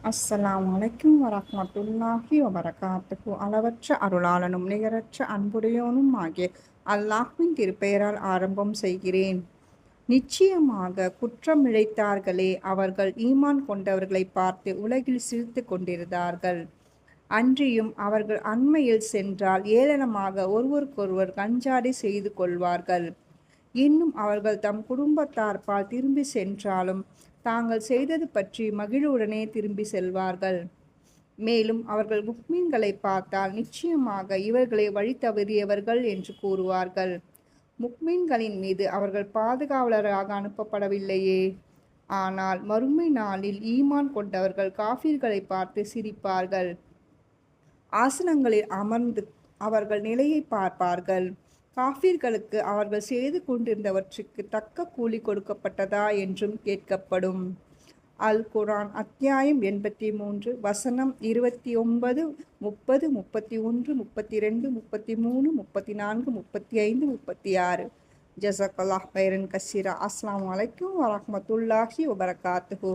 அஸ்ஸலாமு அலைக்கும் வரஹ்மத்துல்லாஹி வபரகாத்துஹு. அளவற்ற அருளாளனும் நிகரற்ற அன்புடையோனும் ஆகிய அல்லாஹ்வின் திருப்பெயரால் ஆரம்பம் செய்கிறேன். நிச்சயமாக குற்றமிழைத்தார்களே, அவர்கள் ஈமான் கொண்டவர்களை பார்த்து உலகில் சிரித்து கொண்டிருந்தார்கள். அன்றியும் அவர்கள் அண்மையில் சென்றால் ஏளனமாக ஒருவருக்கொருவர் கஞ்சாடை செய்து கொள்வார்கள். இன்னும் அவர்கள் தம் குடும்பத்தார்பால் திரும்பி சென்றாலும் தாங்கள் செய்தது பற்றி மகிழ்வுடனே திரும்பி செல்வார்கள். மேலும் அவர்கள் முக்மீன்களை பார்த்தால் நிச்சயமாக இவர்களை வழி தவறியவர்கள் என்று கூறுவார்கள். முக்மீன்களின் மீது அவர்கள் பாதுகாவலராக அனுப்பப்படவில்லையே. ஆனால் மறுமை நாளில் ஈமான் கொண்டவர்கள் காஃபிர்களை பார்த்து சிரிப்பார்கள். ஆசனங்களில் அமர்ந்து அவர்கள் நிலையை பார்ப்பார்கள். காஃபிர்களுக்கு அவர்கள் செய்து கொண்டிருந்தவற்றுக்கு தக்க கூலி கொடுக்கப்பட்டதா என்றும் கேட்கப்படும். அல் குர்ஆன் அத்தியாயம் 83 வசனம் 29, 30, 31, 32, 33, 34, 35, 36. ஜஸாக்கல்லாஹ் கைரன் கஸீரா. அஸ்ஸலாமு அலைக்கும் வரஹ்மத்துல்லாஹி வபரகாத்துஹு.